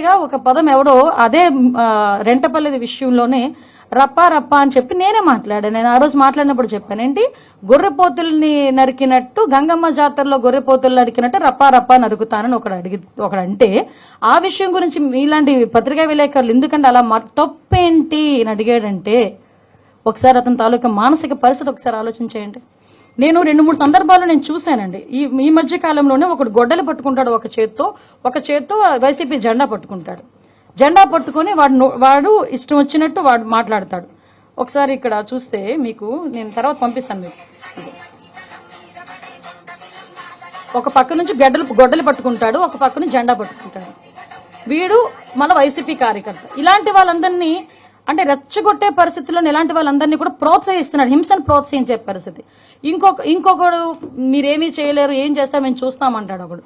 గా ఒక పదం ఎవడో అదే రెంటపల్లి విషయంలోనే రప్పా రప్పా అని చెప్పి నేనే మాట్లాడాను. నేను ఆ రోజు మాట్లాడినప్పుడు చెప్పాను, ఏంటి గొర్రెపోతుల్ని నరికినట్టు గంగమ్మ జాతరలో గొర్రెపోతులు నరికినట్టు రప్పా రప్పా నరుకుతానని ఒకడంటే ఆ విషయం గురించి ఇలాంటి పత్రికా విలేకరులు ఎందుకంటే అలా తప్పేంటి అని అడిగాడంటే ఒకసారి అతని తాలూకా మానసిక పరిస్థితి ఒకసారి ఆలోచించేయండి. నేను 2-3 సందర్భాలు నేను చూశానండి. ఈ మధ్య కాలంలోనే ఒకడు గొడ్డలు పట్టుకుంటాడు ఒక చేత్తో వైసీపీ జెండా పట్టుకుంటాడు. జెండా పట్టుకొని వాడు ఇష్టం వచ్చినట్టు వాడు మాట్లాడతాడు. ఒకసారి ఇక్కడ చూస్తే మీకు నేను తర్వాత పంపిస్తాను. మీకు ఒక పక్క నుంచి గొడ్డలు పట్టుకుంటాడు, ఒక పక్క నుంచి జెండా పట్టుకుంటాడు. వీడు మన వైసీపీ కార్యకర్త. ఇలాంటి వాళ్ళందరినీ అంటే రెచ్చగొట్టే పరిస్థితుల్లో ఇలాంటి వాళ్ళందరినీ కూడా ప్రోత్సహిస్తున్నాడు, హింసను ప్రోత్సహించే పరిస్థితి. ఇంకొకడు మీరేమీ చేయలేరు, ఏం చేస్తా మేము చూస్తామంటాడు.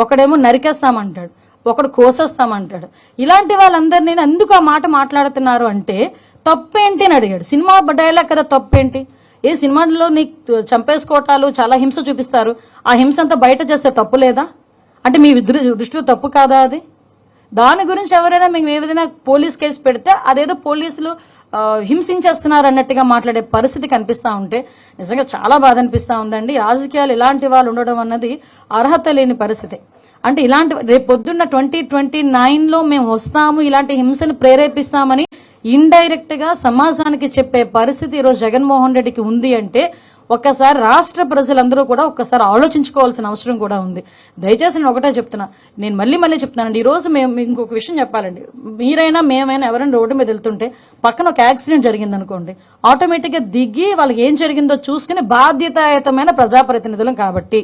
ఒకడేమో నరికేస్తామంటాడు, ఒకడు కోసేస్తామంటాడు. ఇలాంటి వాళ్ళందరినీ ఎందుకు ఆ మాట మాట్లాడుతున్నారు అంటే తప్పేంటి అని అడిగాడు. సినిమా డైలాగ్ కదా, తప్పేంటి? ఏ సినిమాలో నీకు చంపేసుకోవటాలు చాలా హింస చూపిస్తారు, ఆ హింస అంతా బయట చేస్తే తప్పు లేదా అంటే మీ దృష్టిలో తప్పు కాదా అది? దాని గురించి ఎవరైనా మేము ఏ విధంగా పోలీస్ కేసు పెడితే అదేదో పోలీసులు హింసించేస్తున్నారు అన్నట్టుగా మాట్లాడే పరిస్థితి కనిపిస్తా ఉంటే నిజంగా చాలా బాధ అనిపిస్తా ఉందండి. రాజకీయాలు ఇలాంటి వాళ్ళు ఉండడం అన్నది అర్హత లేని పరిస్థితి. అంటే ఇలాంటి రేపు పొద్దున్న 2029లో మేము వస్తాము, ఇలాంటి హింసను ప్రేరేపిస్తామని ఇండైరెక్ట్ గా సమాజానికి చెప్పే పరిస్థితి ఈరోజు జగన్మోహన్ రెడ్డికి ఉంది అంటే ఒక్కసారి రాష్ట్ర ప్రజలందరూ కూడా ఒక్కసారి ఆలోచించుకోవాల్సిన అవసరం కూడా ఉంది. దయచేసి నేను ఒకటే చెప్తున్నా, నేను మళ్ళీ చెప్తున్నానండి. ఈ రోజు మేము ఇంకొక విషయం చెప్పాలండి. మీరైనా మేమైనా ఎవరైనా రోడ్డు మీద వెళ్తుంటే పక్కన ఒక యాక్సిడెంట్ జరిగింది అనుకోండి, ఆటోమేటిక్ గా దిగి వాళ్ళకి ఏం జరిగిందో చూసుకుని బాధ్యతాయుతమైన ప్రజాప్రతినిధులం కాబట్టి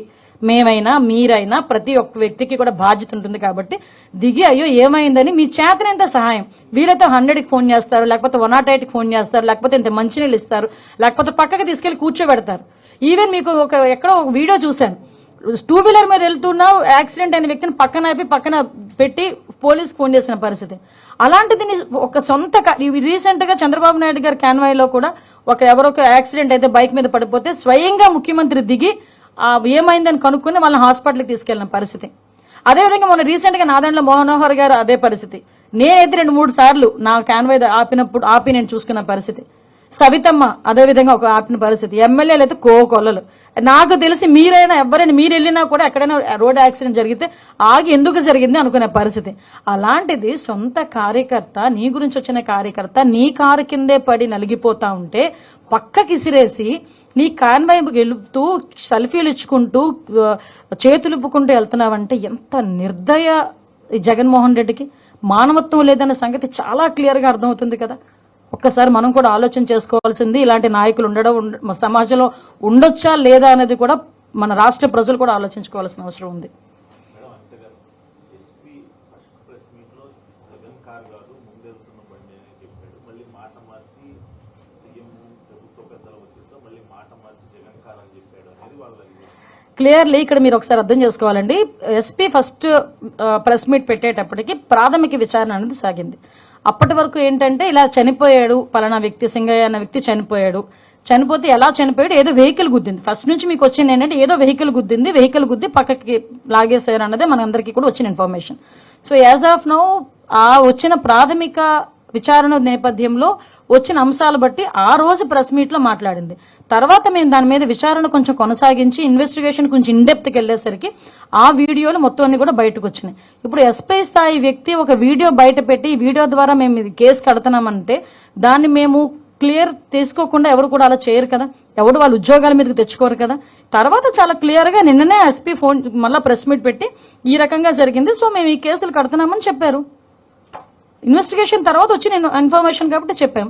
మేమైనా మీరైనా ప్రతి ఒక్క వ్యక్తికి కూడా బాధ్యత ఉంటుంది కాబట్టి దిగి అయ్యో ఏమైందని మీ చేతనంత సహాయం వీలైతే 100కి ఫోన్ చేస్తారు, లేకపోతే 108కి ఫోన్ చేస్తారు, లేకపోతే ఇంత మంచినీళ్ళు ఇస్తారు, లేకపోతే పక్కకి తీసుకెళ్లి కూర్చోబెడతారు. ఈవెన్ మీకు ఎక్కడో ఒక వీడియో చూశాను, 2 వీలర్ మీద వెళ్తున్నావు, యాక్సిడెంట్ అయిన వ్యక్తిని పక్కన పెట్టి పోలీస్ ఫోన్ చేసిన పరిస్థితి. అలాంటిది ఒక సొంత రీసెంట్ గా చంద్రబాబు నాయుడు గారి కాన్వాయ్లో కూడా ఎవరొక యాక్సిడెంట్ అయితే బైక్ మీద పడిపోతే స్వయంగా ముఖ్యమంత్రి దిగి ఏమైందని కనుక్కుని వాళ్ళని హాస్పిటల్కి తీసుకెళ్లిన పరిస్థితి. అదేవిధంగా మొన్న రీసెంట్ గా నాదెండ్ల మనోహర్ గారు అదే పరిస్థితి. నేనైతే 2-3 సార్లు నా కాన్వాయ్ ఆపి నేను చూసుకున్న పరిస్థితి. సవితమ్మ అదేవిధంగా ఒక ఆపిన పరిస్థితి. ఎమ్మెల్యేలు అయితే కోకొల్లలు. నాకు తెలిసి మీరైనా ఎవరైనా మీరు వెళ్ళినా కూడా ఎక్కడైనా రోడ్ యాక్సిడెంట్ జరిగితే ఆగి ఎందుకు జరిగింది అనుకునే పరిస్థితి. అలాంటిది సొంత కార్యకర్త, నీ గురించి వచ్చిన కార్యకర్త నీ కారు కిందే పడి నలిగిపోతా ఉంటే పక్కకి ఇసిరేసి నీ కాన్వాయ్ వెళుతూ సెల్ఫీలు ఇచ్చుకుంటూ చేతులు ఇప్పుకుంటూ వెళ్తున్నావంటే ఎంత నిర్దయ జగన్మోహన్ రెడ్డికి. మానవత్వం లేదన్న సంగతి చాలా క్లియర్ గా అర్థమవుతుంది కదా. ఒక్కసారి మనం కూడా ఆలోచన చేసుకోవాల్సింది, ఇలాంటి నాయకులు సమాజంలో ఉండొచ్చా లేదా అనేది కూడా మన రాష్ట్ర ప్రజలు కూడా ఆలోచించుకోవాల్సిన అవసరం ఉంది. క్లియర్లీ ఇక్కడ మీరు ఒకసారి అర్థం చేసుకోవాలండి. ఎస్పీ ఫస్ట్ ప్రెస్ మీట్ పెట్టేటప్పటికి ప్రాథమిక విచారణ అనేది సాగింది. అప్పటి వరకు ఏంటంటే ఇలా చనిపోయాడు పలానా వ్యక్తి, సింగయ్య అన్న వ్యక్తి చనిపోతే ఎలా చనిపోయాడు, ఏదో వెహికల్ గుద్దింది. ఫస్ట్ నుంచి మీకు వచ్చింది ఏంటంటే ఏదో వెహికల్ గుద్ది పక్కకి లాగేశారు అన్నదే మనందరికీ కూడా వచ్చిన information. So as of now ఆ వచ్చిన ప్రాథమిక విచారణ నేపథ్యంలో వచ్చిన అంశాలు బట్టి ఆ రోజు ప్రెస్ మీట్ లో మాట్లాడింది. తర్వాత మేము దాని మీద విచారణ కొంచెం కొనసాగించి ఇన్వెస్టిగేషన్ కొంచెం ఇన్డెప్త్కి వెళ్లేసరికి ఆ వీడియోలు మొత్తం అన్ని కూడా బయటకు వచ్చినాయి. ఇప్పుడు ఎస్పీ స్థాయి వ్యక్తి ఒక వీడియో బయట పెట్టి ఈ వీడియో ద్వారా మేము ఇది కేసు కడుతున్నామంటే దాన్ని మేము క్లియర్ తీసుకోకుండా ఎవరు కూడా అలా చేయరు కదా, ఎవరు వాళ్ళ ఉద్యోగాల మీదకి తెచ్చుకోరు కదా. తర్వాత చాలా క్లియర్ గా నిన్ననే ఎస్పీ ఫోన్ మళ్ళీ ప్రెస్ మీట్ పెట్టి ఈ రకంగా జరిగింది, సో మేము ఈ కేసులు కడుతున్నామని చెప్పారు. ఇన్వెస్టిగేషన్ తర్వాత వచ్చిన ఇన్ఫర్మేషన్ కాబట్టి చెప్పాం.